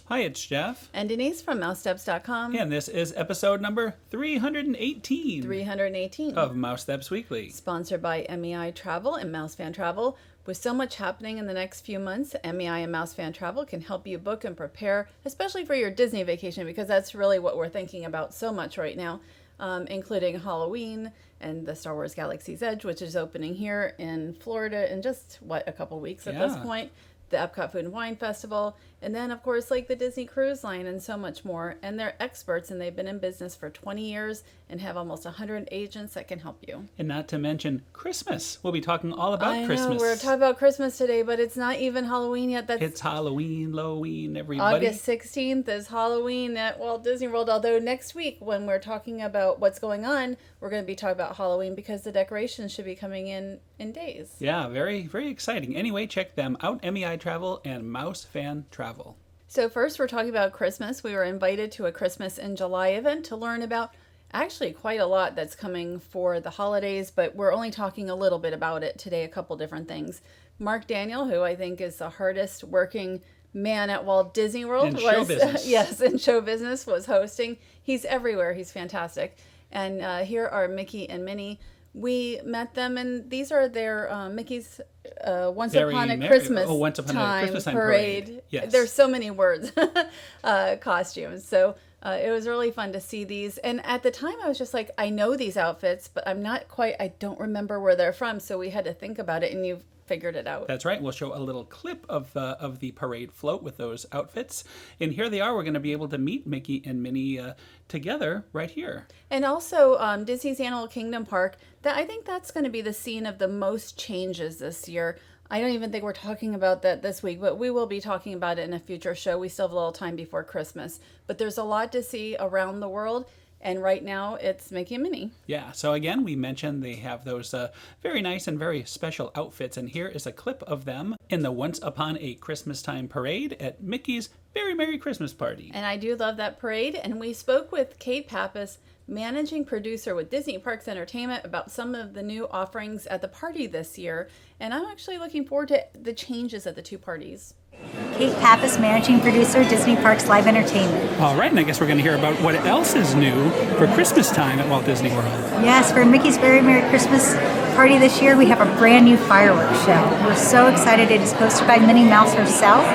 Hi, it's Jeff. And Denise from Mousesteps.com. And this is episode number 318. 318. Of Mousesteps Weekly. Sponsored by MEI Travel and Mouse Fan Travel. With so much happening in the next few months, MEI and Mouse Fan Travel can help you book and prepare, especially for your Disney vacation, because that's really what we're thinking about so much right now, including Halloween and the Star Wars Galaxy's Edge, which is opening here in Florida in just, a couple weeks at this point. The Epcot Food and Wine Festival, and then of course like the Disney Cruise Line and so much more. And they're experts, and they've been in business for 20 years and have almost 100 agents that can help you. And not to mention Christmas. We'll be talking all about Christmas. I know, we're talking about Christmas today, but it's not even Halloween yet. It's Halloween, Loween, everybody. August 16th is Halloween at Walt Disney World, although next week when we're talking about what's going on, we're going to be talking about Halloween because the decorations should be coming in days. Yeah, very, very exciting. Anyway, check them out, MEI Travel and Mouse Fan Travel. So first, we're talking about Christmas. We were invited to a Christmas in July event to learn about actually quite a lot that's coming for the holidays, but we're only talking a little bit about it today, a couple different things. Mark Daniel, who I think is the hardest working man at Walt Disney World, show business. Yes, in show business, was hosting. He's everywhere. He's fantastic. And here are Mickey and Minnie. We met them, and these are their Mickey's Once Upon a Christmas Time parade. Yes. There's so many words, costumes. So it was really fun to see these. And at the time, I was just like, I know these outfits, but I don't remember where they're from. So we had to think about it, and you've figured it out. That's right. We'll show a little clip of the parade float with those outfits. And here they are. We're going to be able to meet Mickey and Minnie together right here. And also Disney's Animal Kingdom Park. I think that's going to be the scene of the most changes this year. I don't even think we're talking about that this week, but we will be talking about it in a future show. We still have a little time before Christmas. But there's a lot to see around the world. And right now, it's Mickey and Minnie. Yeah, so again, we mentioned they have those very nice and very special outfits. And here is a clip of them in the Once Upon a Christmas Time parade at Mickey's Very Merry Christmas Party. And I do love that parade. And we spoke with Kate Pappas, managing producer with Disney Parks Entertainment, about some of the new offerings at the party this year. And I'm actually looking forward to the changes at the two parties. Kate Pappas, managing producer, Disney Parks Live Entertainment. All right, and I guess we're going to hear about what else is new for Christmas time at Walt Disney World. Yes, for Mickey's Very Merry Christmas Party this year, we have a brand new fireworks show. We're so excited. It is hosted by Minnie Mouse herself.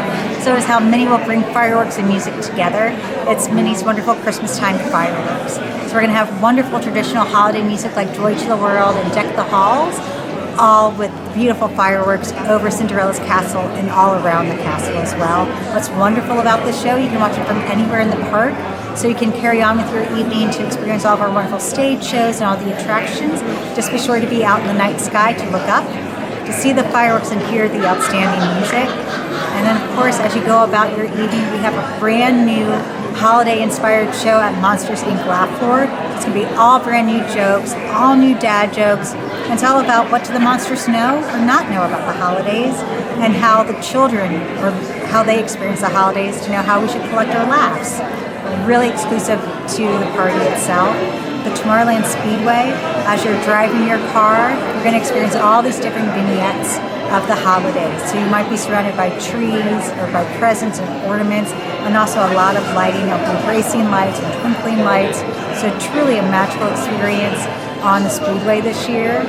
So is how Minnie will bring fireworks and music together. It's Minnie's wonderful Christmas time fireworks. So we're going to have wonderful traditional holiday music like Joy to the World and Deck the Halls, all with beautiful fireworks over Cinderella's castle and all around the castle as well. What's wonderful about this show, you can watch it from anywhere in the park, so you can carry on with your evening to experience all of our wonderful stage shows and all the attractions. Just be sure to be out in the night sky to look up, to see the fireworks and hear the outstanding music. And then, of course, as you go about your evening, we have a brand new holiday-inspired show at Monsters, Inc. Laugh Floor. It's going to be all brand new jokes, all new dad jokes. And it's all about what do the monsters know or not know about the holidays, and how the children, or how they experience the holidays, to know how we should collect our laughs. Really exclusive to the party itself. The Tomorrowland Speedway, as you're driving your car, you're going to experience all these different vignettes of the holidays. So you might be surrounded by trees or by presents and ornaments, and also a lot of lighting, of racing lights and twinkling lights. So truly a magical experience on the Speedway this year.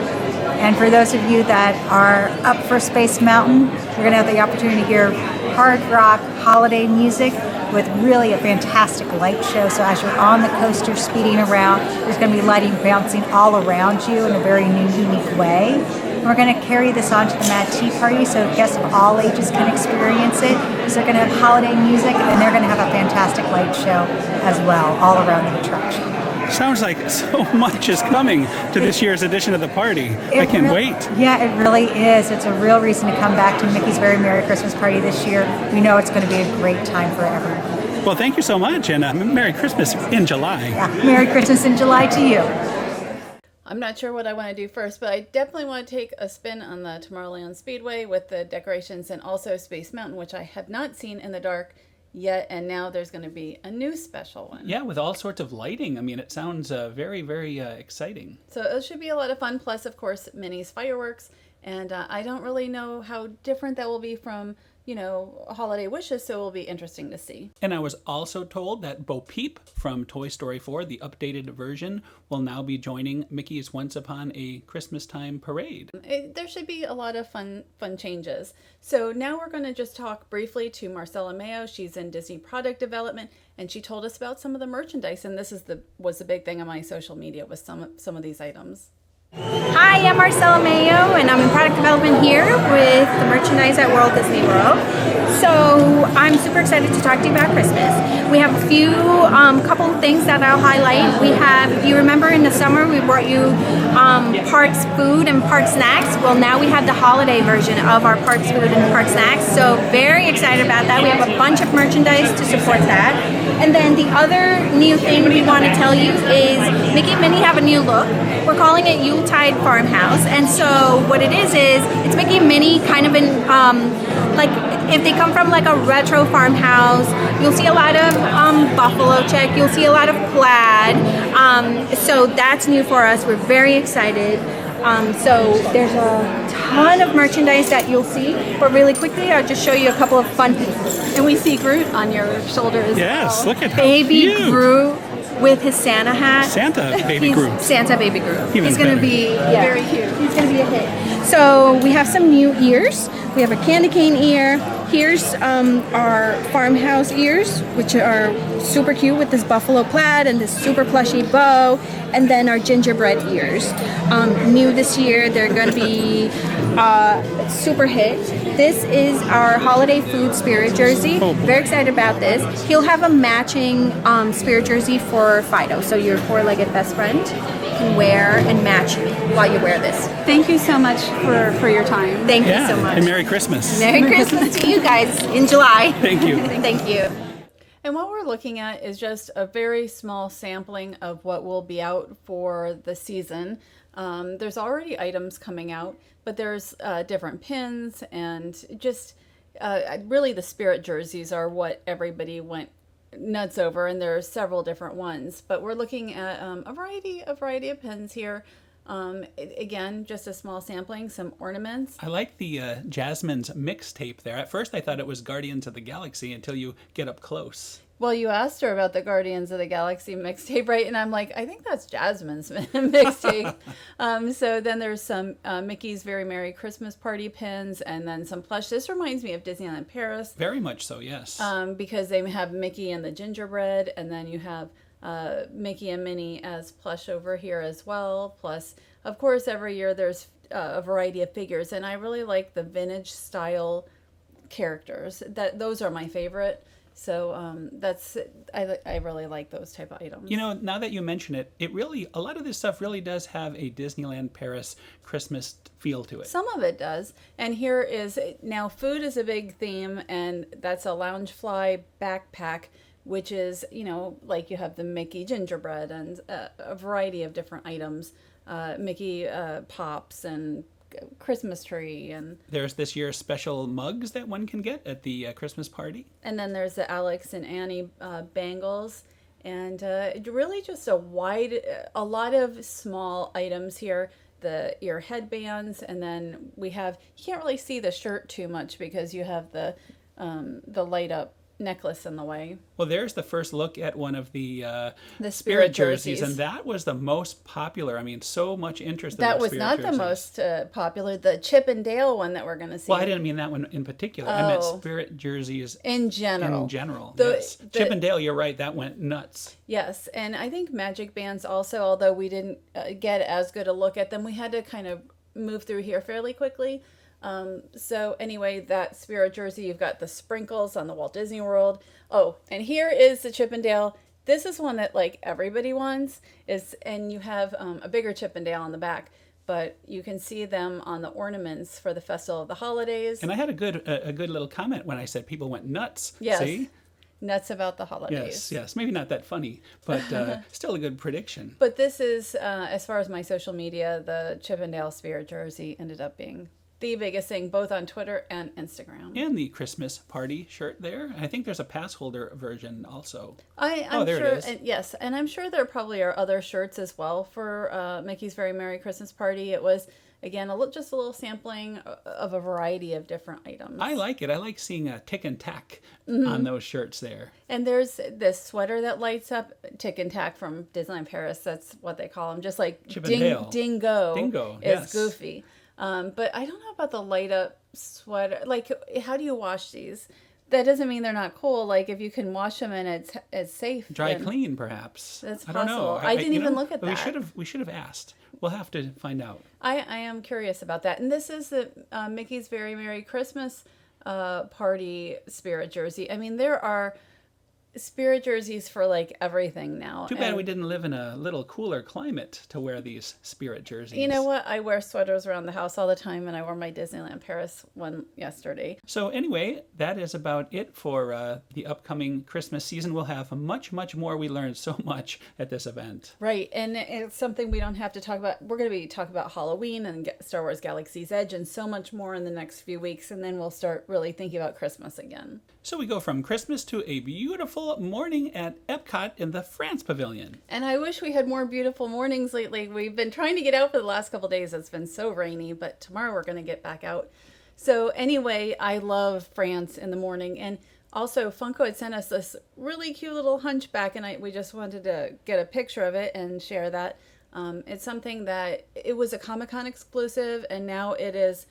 And for those of you that are up for Space Mountain, you're going to have the opportunity to hear hard rock holiday music with really a fantastic light show. So as you're on the coaster speeding around, there's going to be lighting bouncing all around you in a very new, unique way. And we're going to carry this on to the Mad Tea Party, so guests of all ages can experience it. So they're going to have holiday music, and they're going to have a fantastic light show as well, all around the attraction. Sounds like so much is coming to this year's edition of the party. I can't wait. Yeah, it really is. It's a real reason to come back to Mickey's Very Merry Christmas Party this year. We know it's going to be a great time for everyone. Well, thank you so much, and Merry Christmas in July. Yeah, Merry Christmas in July to you. I'm not sure what I want to do first, but I definitely want to take a spin on the Tomorrowland Speedway with the decorations, and also Space Mountain, which I have not seen in the dark yet, and now there's going to be a new special one. Yeah, with all sorts of lighting. I mean, it sounds very, very exciting. So it should be a lot of fun, plus, of course, Minnie's fireworks, and I don't really know how different that will be from holiday wishes, so it will be interesting to see. And I was also told that Bo Peep from Toy Story 4, the updated version, will now be joining Mickey's Once Upon a Christmas Time parade. There should be a lot of fun changes. So now we're going to just talk briefly to Marcella Mayo. She's in Disney product development, and she told us about some of the merchandise. And this was the big thing on my social media, was some of these items. Hi, I'm Marcella Mayo, and I'm in product development here with the merchandise at World Disney World. So I'm super excited to talk to you about Christmas. We have a few couple of things that I'll highlight. We have, if you remember in the summer, we brought you Parks food and Park snacks. Well, now we have the holiday version of our Parks food and Park snacks. So very excited about that. We have a bunch of merchandise to support that. And then the other new thing we want to tell you is Mickey and Minnie have a new look. We're calling it Yuletide Farmhouse, and so what it is it's Mickey and Minnie kind of in like if they come from like a retro farmhouse. You'll see a lot of buffalo check. You'll see a lot of plaid. So that's new for us. We're very excited. So there's a ton of merchandise that you'll see, but really quickly I'll just show you a couple of fun things. And we see Groot on your shoulders. Yes, look at how Baby cute. Groot with his Santa hat. Santa Baby Groot. Santa Baby Groot. Even He's going to better. be Very cute. He's going to be a hit. So we have some new ears. We have a candy cane ear. Here's our farmhouse ears, which are super cute with this buffalo plaid and this super plushy bow. And then our gingerbread ears. New this year, they're going to be super hit. This is our holiday food spirit jersey. Oh, boy. Very excited about this. He'll have a matching spirit jersey for Fido, so your four-legged best friend can wear and match you while you wear this. Thank you so much for your time. Thank Yeah, you so much. and Merry Christmas. Merry Christmas to you guys in July. Thank you. Thank you. And what we're looking at is just a very small sampling of what will be out for the season. There's already items coming out, but there's different pins and just really the spirit jerseys are what everybody went nuts over, and there are several different ones. But we're looking at a variety of pins here. Again, just a small sampling, some ornaments. I like the Jasmine's mixtape there. At first I thought it was Guardians of the Galaxy until you get up close. Well, you asked her about the Guardians of the Galaxy mixtape, right? And I'm like, I think that's Jasmine's mixtape. So then there's some Mickey's Very Merry Christmas Party pins, and then some plush. This reminds me of Disneyland Paris. Very much so, yes. Because they have Mickey and the gingerbread, and then you have Mickey and Minnie as plush over here as well. Plus, of course, every year there's a variety of figures, and I really like the vintage style characters. Those are my favorite. So I really like those type of items. You know, now that you mention it, a lot of this stuff really does have a Disneyland Paris Christmas feel to it. Some of it does. And here is, now food is a big theme, and that's a Loungefly backpack, which is, like you have the Mickey gingerbread and a variety of different items, Mickey pops and Christmas tree, and there's this year's special mugs that one can get at the Christmas party. And then there's the Alex and Annie bangles, and really just a lot of small items here. The ear headbands, and then we have, you can't really see the shirt too much because you have the light up necklace in the way. Well, there's the first look at one of the spirit jerseys, jerseys. and that was the most popular. I mean, so much interest in That those was spirit not jerseys. the most popular. The Chip and Dale one that we're going to see. Well, I didn't mean that one in particular. I meant Oh. spirit jerseys in general. Yes. Chip and Dale, you're right. That went nuts. Yes, and I think magic bands also, although we didn't get as good a look at them, we had to kind of move through here fairly quickly. So anyway, that spirit jersey, you've got the sprinkles on the Walt Disney World. Oh, and here is the Chip and Dale. This is one that like everybody wants, and you have a bigger Chip and Dale on the back, but you can see them on the ornaments for the Festival of the Holidays. And I had a good little comment when I said people went nuts. Yes. See? Nuts about the holidays. Yes. Maybe not that funny, but still a good prediction. But this is, as far as my social media, the Chip and Dale spirit jersey ended up being the biggest thing, both on Twitter and Instagram. And the Christmas party shirt there. I think there's a pass holder version also. I'm there sure, it is. and yes, and I'm sure there probably are other shirts as well for Mickey's Very Merry Christmas Party. It was, again, just a little sampling of a variety of different items. I like it. I like seeing a tick and tack on those shirts there. And there's this sweater that lights up, tick and tack from Disneyland Paris. That's what they call them. Just like Chip and Dale. Dingo is yes. Goofy. But I don't know about the light up sweater. Like, how do you wash these? That doesn't mean they're not cool. Like, if you can wash them and it's safe. Dry clean, perhaps. That's I don't know. possible. I didn't even look at that. We should have asked. We'll have to find out. I am curious about that. And this is the Mickey's Very Merry Christmas Party spirit jersey. I mean, there are spirit jerseys for like everything now. Too bad we didn't live in a little cooler climate to wear these spirit jerseys. You know what? I wear sweaters around the house all the time, and I wore my Disneyland Paris one yesterday. So anyway, that is about it for the upcoming Christmas season. We'll have much, much more. We learned so much at this event. Right, and it's something we don't have to talk about. We're going to be talking about Halloween and Star Wars Galaxy's Edge and so much more in the next few weeks, and then we'll start really thinking about Christmas again. So we go from Christmas to a beautiful morning at Epcot in the France Pavilion. And I wish we had more beautiful mornings lately. We've been trying to get out for the last couple of days. It's been so rainy, but tomorrow we're going to get back out. So anyway, I love France in the morning. And also Funko had sent us this really cute little hunchback, and we just wanted to get a picture of it and share that. It's something that it was a Comic-Con exclusive, and now it is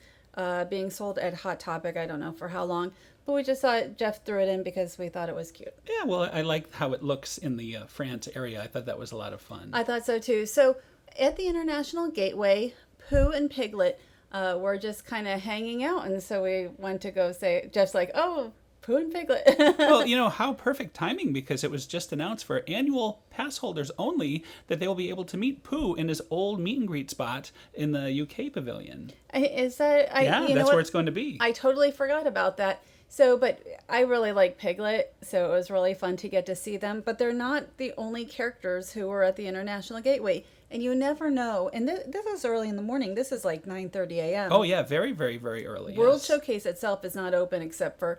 being sold at Hot Topic. I don't know for how long. But we just thought Jeff threw it in because we thought it was cute. Yeah, well, I like how it looks in the France area. I thought that was a lot of fun. I thought so too. So at the International Gateway, Pooh and Piglet were just kind of hanging out. And so we went to go say, Jeff's like, oh, Pooh and Piglet. Well, you know, how perfect timing, because it was just announced for annual pass holders only that they will be able to meet Pooh in his old meet and greet spot in the UK pavilion. Is that? Yeah, that's where it's going to be. I totally forgot about that. So, but I really like Piglet, so it was really fun to get to see them. But they're not the only characters who were at the International Gateway. And you never know. And this is early in the morning. This is like 9:30 a.m. Oh, yeah, very, very, very early. World Showcase itself is not open except for,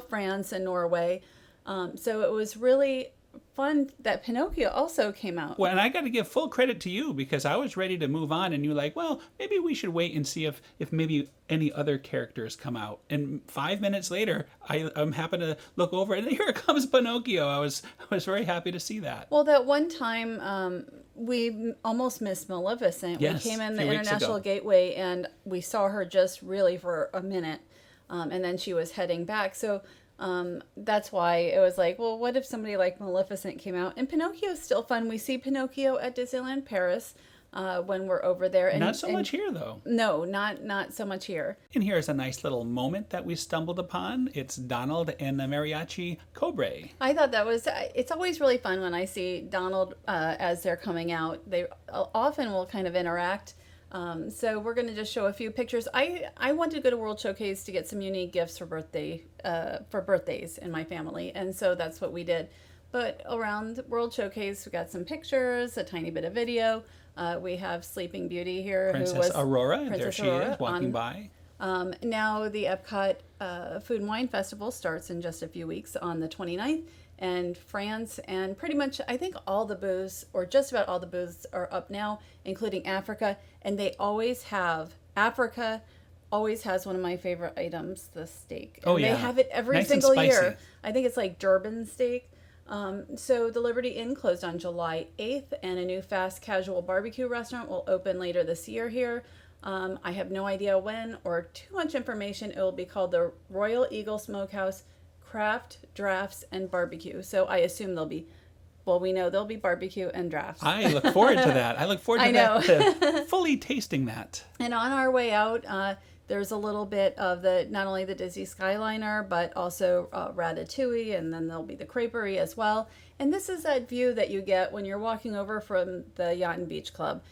France and Norway. So it was really fun that Pinocchio also came out. Well, and I got to give full credit to you, because I was ready to move on, and you're like, well, maybe we should wait and see if maybe any other characters come out. And 5 minutes later, I'm happy to look over, and here comes Pinocchio. I was very happy to see that. Well, that one time we almost missed Maleficent. Yes, we came in a the few weeks International ago. Gateway, and we saw her just really for a minute, and then she was heading back. So that's why it was like, well, what if somebody like Maleficent came out? And Pinocchio is still fun. We see Pinocchio at Disneyland Paris when we're over there. And Not so much here, though. No, not so much here. And here's a nice little moment that we stumbled upon. It's Donald and the Mariachi Cobre. I thought that was, it's always really fun when I see Donald as they're coming out. They often will kind of interact. So we're going to just show a few pictures. I wanted to go to World Showcase to get some unique gifts for birthdays in my family, and so that's what we did. But around World Showcase, we got some pictures, a tiny bit of video. We have Sleeping Beauty here, Princess Aurora, Princess there she Aurora is, walking by. Now the Epcot Food and Wine Festival starts in just a few weeks on the 29th. And France and pretty much, I think all the booths, or just about all the booths, are up now, including Africa. And they always have, Africa always has one of my favorite items, the steak. And Oh, yeah. they have it every Nice and single spicy. year. I think it's like Durban steak. So the Liberty Inn closed on July 8th, and a new fast casual barbecue restaurant will open later this year here. I have no idea when or too much information. It will be called the Regal Eagle Smokehouse Craft, Drafts, and Barbecue. So I assume we know there'll be barbecue and drafts. I look forward to that. I look forward to to fully tasting that. And on our way out, there's a little bit of not only the Disney Skyliner, but also Ratatouille, and then there'll be the Creperie as well. And this is that view that you get when you're walking over from the Yacht and Beach Club.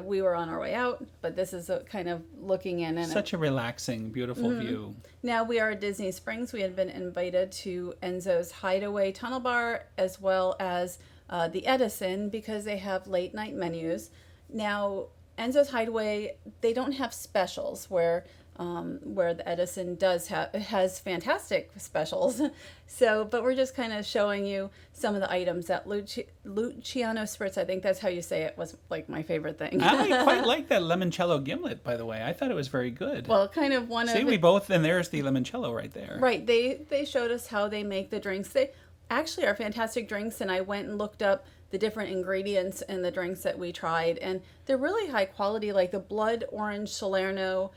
We were on our way out, but this is a kind of looking in. And Such a relaxing, beautiful view. Now we are at Disney Springs. We had been invited to Enzo's Hideaway Tunnel Bar, as well as the Edison, because they have late night menus. Now, Enzo's Hideaway, they don't have specials where where the Edison has fantastic specials. So, but we're just kind of showing you some of the items that Luciano Spritz, I think that's how you say it, was like my favorite thing. I quite like that limoncello gimlet, by the way. I thought it was very good. Well, kind of one See, of we both, and there's the limoncello right there. Right. They showed us how they make the drinks. They actually are fantastic drinks, and I went and looked up the different ingredients in the drinks that we tried, and they're really high quality, like the blood orange Salerno.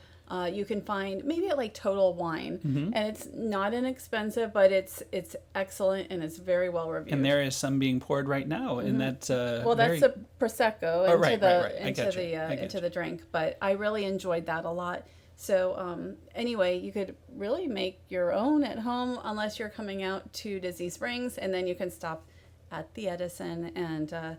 You can find maybe at like Total Wine, and it's not inexpensive, but it's excellent and it's very well reviewed. And there is some being poured right now, and that's well, that's a prosecco into the drink. But I really enjoyed that a lot. So anyway, you could really make your own at home unless you're coming out to Disney Springs, and then you can stop at the Edison. And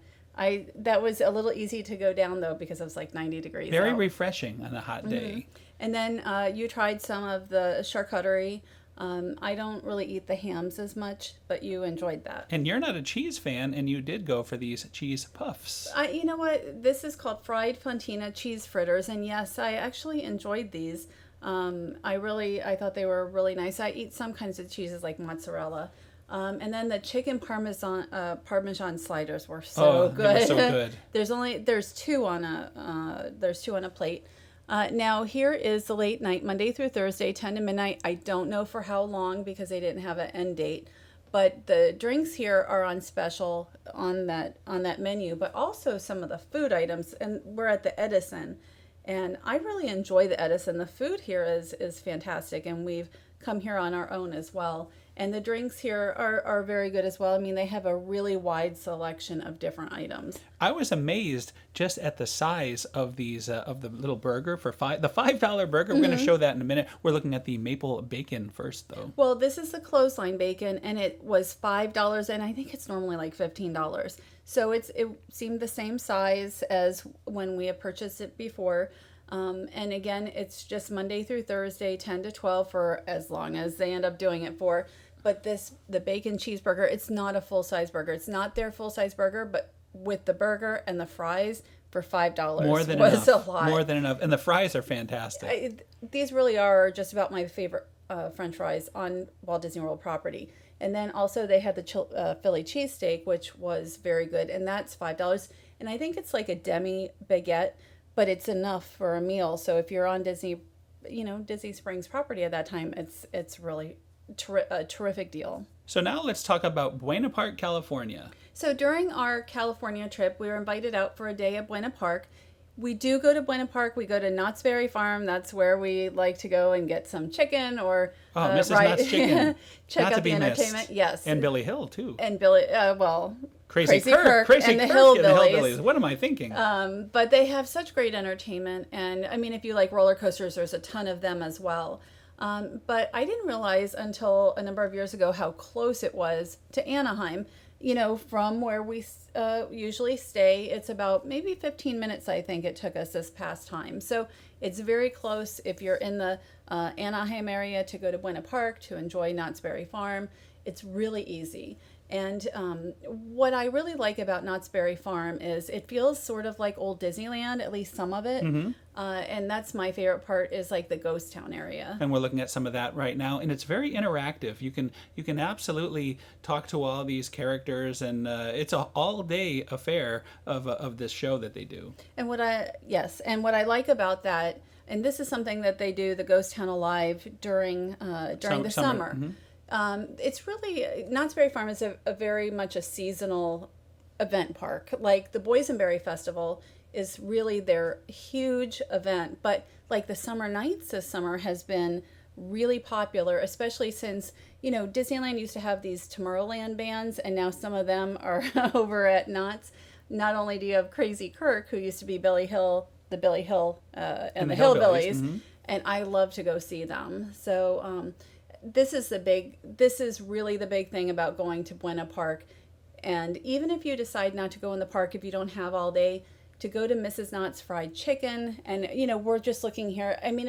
that was a little easy to go down though because it was like 90 degrees. Very out. refreshing on a hot day. And then you tried some of the charcuterie. I don't really eat the hams as much, but you enjoyed that. And you're not a cheese fan, and you did go for these cheese puffs. You know what? This is called fried fontina cheese fritters, and yes, I actually enjoyed these. I thought they were really nice. I eat some kinds of cheeses like mozzarella. And then the chicken parmesan sliders were so good. They were so good. There's two on a plate. Now here is the late night, Monday through Thursday, 10 to midnight. I don't know for how long because they didn't have an end date, but the drinks here are on special on that menu, but also some of the food items. And we're at the Edison, and I really enjoy the Edison. The food here is fantastic, and we've come here on our own as well. And the drinks here are very good as well. I mean, they have a really wide selection of different items. I was amazed just at the size of these of the little burger for the $5 burger. We're going to show that in a minute. We're looking at the maple bacon first, though. Well, this is the clothesline bacon, and it was $5, and I think it's normally like $15. So it seemed the same size as when we had purchased it before. And again, it's just Monday through Thursday, 10 to 12 for as long as they end up doing it for. But the bacon cheeseburger, it's not a full-size burger. It's not their full-size burger, but with the burger and the fries for $5 More than was enough. a lot. More than enough. And the fries are fantastic. These really are just about my favorite French fries on Walt Disney World property. And then also they had the Philly cheesesteak, which was very good, and that's $5. And I think it's like a demi baguette, but it's enough for a meal. So if you're on Disney Springs property at that time, it's really a terrific deal. So now let's talk about Buena Park, California. So during our California trip, we were invited out for a day at Buena Park. We do go to Buena Park. We go to Knott's Berry Farm. That's where we like to go and get some chicken or Mrs. Knott's chicken. check Not out to be the missed. entertainment. Yes, And Billy Hill too. and Billy. Crazy Kirk and the and Hillbillies. What am I thinking? But they have such great entertainment, and I mean, if you like roller coasters, there's a ton of them as well. But I didn't realize until a number of years ago how close it was to Anaheim. You know, from where we usually stay, it's about maybe 15 minutes, I think it took us this past time. So it's very close if you're in the Anaheim area to go to Buena Park to enjoy Knott's Berry Farm. It's really easy. And what I really like about Knott's Berry Farm is it feels sort of like old Disneyland, at least some of it. And that's my favorite part is like the ghost town area. And we're looking at some of that right now, and it's very interactive. You can absolutely talk to all these characters, and it's an all-day affair of this show that they do. And what I like about that, and this is something that they do, the Ghost Town Alive during the summer. It's really, Knott's Berry Farm is a very much a seasonal event park. Like the Boysenberry Festival is really their huge event, but like the Summer Nights this summer has been really popular, especially since, Disneyland used to have these Tomorrowland bands, and now some of them are over at Knott's. Not only do you have Crazy Kirk, who used to be Billy Hill, and the Hillbillies, and I love to go see them. So, this is really the big thing about going to Buena Park. And even if you decide not to go in the park, if you don't have all day, to go to Mrs. Knott's Fried Chicken. And, we're just looking here. I mean,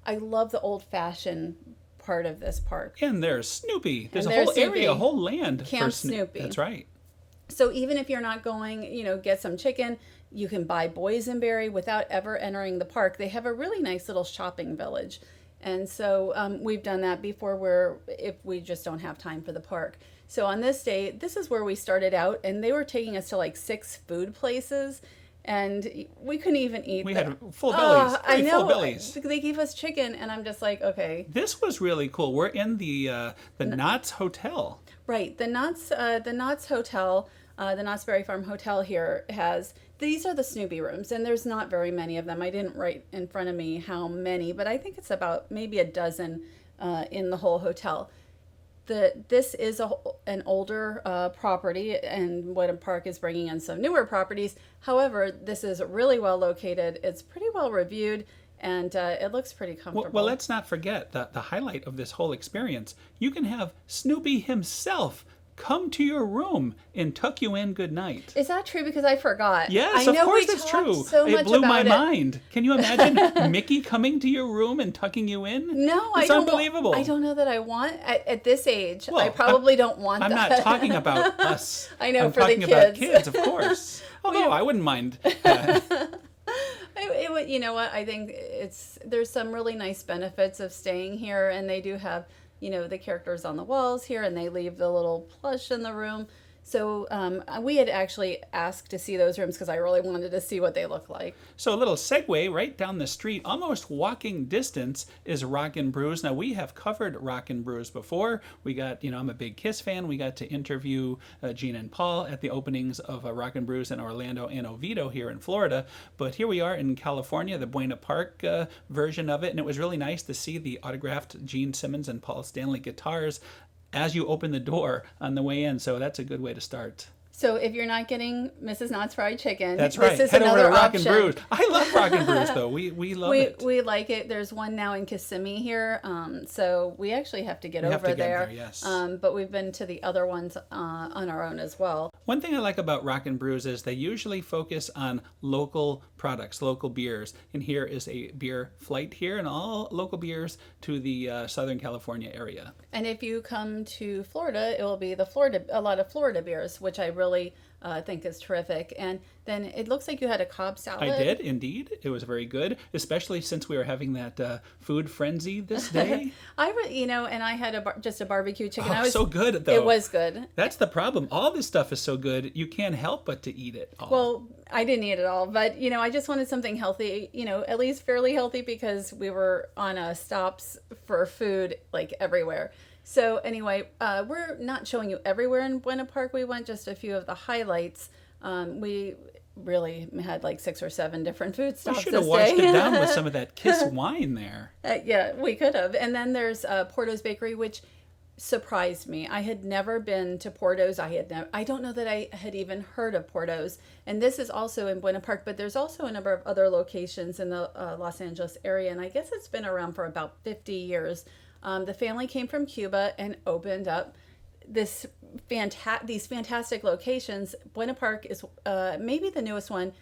I love the old fashioned part of this park. And there's Snoopy. There's a whole area, a whole land Camp for Snoopy. That's right. So even if you're not going, get some chicken, You can buy boysenberry without ever entering the park. They have a really nice little shopping village. And so we've done that before if we just don't have time for the park. So on this day, this is where we started out, and they were taking us to like 6 food places, and we couldn't even eat. We had full bellies. I know. Full bellies. They gave us chicken, and I'm just like, okay. This was really cool. We're in the Knott's Hotel. Right. The Knott's Hotel, the Knott's Berry Farm Hotel here these are the Snoopy rooms, and there's not very many of them. I didn't write in front of me how many, but I think it's about maybe a dozen in the whole hotel. This is an older property, and Buena Park is bringing in some newer properties. However, this is really well located. It's pretty well reviewed, and it looks pretty comfortable. Well, let's not forget the highlight of this whole experience. You can have Snoopy himself come to your room and tuck you in good night. Is that true? Because I forgot. Yes, I of know course we it's talked true. So it much blew about my it. mind. Can you imagine Mickey coming to your room and tucking you in? No, it's I don't. Unbelievable. I don't know that I want at this age. Well, I probably don't want I'm that. not talking about us. I know, I'm for the talking about kids. kids, of course. Although I wouldn't mind. You know what? I think there's some really nice benefits of staying here, and they do have, the characters on the walls here, and they leave the little plush in the room. So we had actually asked to see those rooms because I really wanted to see what they look like. So a little segue right down the street, almost walking distance, is Rock and Brews. Now, we have covered Rock and Brews before. We got, I'm a big Kiss fan. We got to interview Gene and Paul at the openings of Rock and Brews in Orlando and Oviedo here in Florida. But here we are in California, the Buena Park version of it. And it was really nice to see the autographed Gene Simmons and Paul Stanley guitars as you open the door on the way in. So that's a good way to start. So if you're not getting Mrs. Knott's fried chicken, that's right. This is Head over another to Rock option. and Brews. I love Rock and Brews, though. We love it. We like it. There's one now in Kissimmee here, so we actually have to get over there. Yes. But we've been to the other ones on our own as well. One thing I like about Rock and Brews is they usually focus on local products, local beers. And here is a beer flight here, and all local beers to the Southern California area. And if you come to Florida, it will be a lot of Florida beers, which I really think is terrific. And then it looks like you had a Cobb salad. I did, indeed. It was very good, especially since we were having that food frenzy this day. And I had just a barbecue chicken. Oh, so good, though. It was good. That's the problem. All this stuff is so good, you can't help but to eat it all. Well, I didn't eat it all, but, I just wanted something healthy, at least fairly healthy, because we were on stops for food, like, everywhere. So anyway, we're not showing you everywhere in Buena Park. We went just a few of the highlights. We really had like 6 or 7 different food stops. We should have washed it down with some of that Kiss wine there. Yeah, we could have. And then there's Porto's Bakery, which surprised me. I had never been to Porto's. I don't know that I had even heard of Porto's. And this is also in Buena Park, but there's also a number of other locations in the Los Angeles area. And I guess it's been around for about 50 years. The family came from Cuba and opened up these fantastic locations. Buena Park is maybe the newest one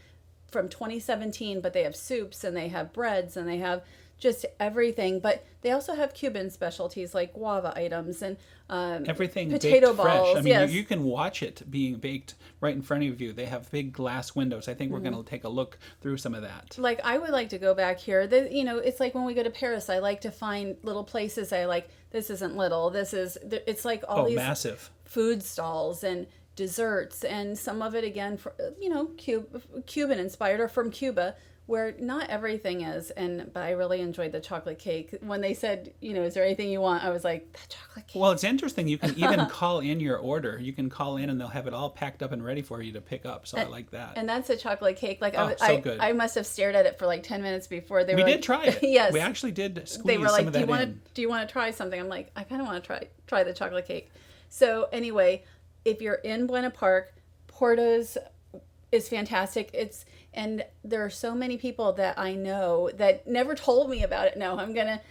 from 2017, but they have soups and they have breads and they have just everything. But they also have Cuban specialties like guava items and everything potato baked balls. Fresh. I mean, yes. you can watch it being baked right in front of you. They have big glass windows. I think we're going to take a look through some of that. Like, I would like to go back here. It's like when we go to Paris, I like to find little places I like. This isn't little. It's like all these massive food stalls and desserts, and some of it again, for, Cuban inspired or from Cuba, where not everything is. But I really enjoyed the chocolate cake. When they said, is there anything you want? I was like, that chocolate cake. Well, it's interesting. You can even call in your order. You can call in and they'll have it all packed up and ready for you to pick up. So I like that. And that's a chocolate cake. Like, so good. I must have stared at it for like 10 minutes before we did try it. Yes. We actually did squeeze they were like, some of that in. Do you want to try something? I'm like, I kind of want to try the chocolate cake. So anyway, if you're in Buena Park, Porto's is fantastic. And there are so many people that I know that never told me about it. No, I'm gonna,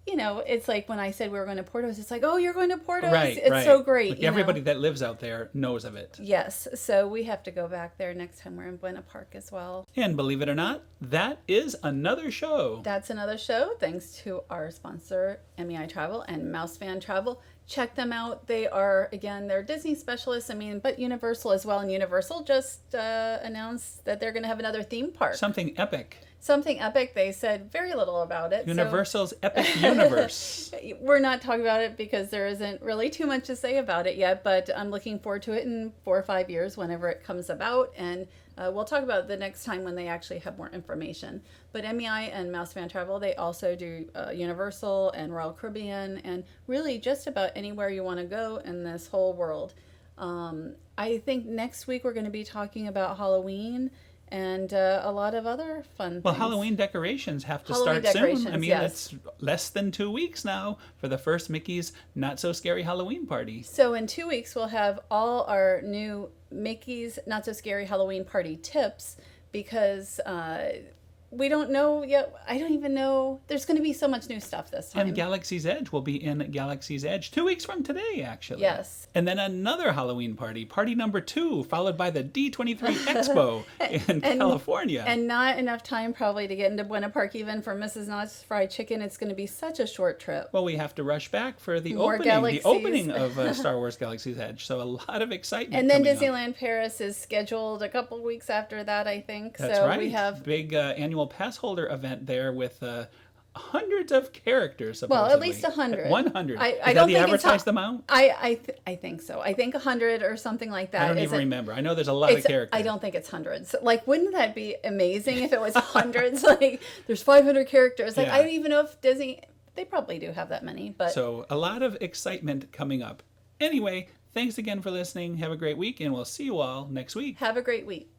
it's like when I said we were going to Porto's, it's like, oh, you're going to Porto's. Right, it's so great. Like everybody that lives out there knows of it. Yes, so we have to go back there next time we're in Buena Park as well. And believe it or not, that is another show. That's another show. Thanks to our sponsor, MEI Travel and Mouse Fan Travel. check them out. They are, again, they're Disney specialists. I mean, but Universal as well. And Universal just announced that they're going to have another theme park. Something epic. Something epic. They said very little about it. Universal's Epic Universe. We're not talking about it because there isn't really too much to say about it yet, but I'm looking forward to it in 4 or 5 years whenever it comes about. And we'll talk about it the next time when they actually have more information. But MEI and Mouse Fan Travel, they also do Universal and Royal Caribbean and really just about anywhere you want to go in this whole world. I think next week we're going to be talking about Halloween and a lot of other fun Well, things. Halloween decorations have to Halloween start soon. decorations, I mean, yes. it's less than 2 weeks now for the first Mickey's Not So Scary Halloween party. So in 2 weeks, we'll have all our new Mickey's Not So Scary Halloween Party tips because we don't know yet. I don't even know. There's going to be so much new stuff this time. And Galaxy's Edge will be in Galaxy's Edge 2 weeks from today, actually. Yes. And then another Halloween party, party number 2, followed by the D23 Expo in California. And not enough time probably to get into Buena Park even for Mrs. Knott's Fried Chicken. It's going to be such a short trip. Well, we have to rush back for the More opening, galaxies. the opening of Star Wars Galaxy's Edge. So a lot of excitement. And then coming up. Disneyland Paris is scheduled a couple weeks after that, I think. That's so right. we have big annual pass holder event there with hundreds of characters. well, at supposedly. least 100. 100. I Is don't that think the it's advertised amount? I think so. I think 100 or something like that. I don't Is even it- remember. I know there's a lot of characters. I don't think it's hundreds. Like, wouldn't that be amazing if it was hundreds? Like, there's 500 characters. Like, Yeah. I don't even know if Disney. They probably do have that many, but So a lot of excitement coming up. Anyway, thanks again for listening. Have a great week, and we'll see you all next week. have a great week.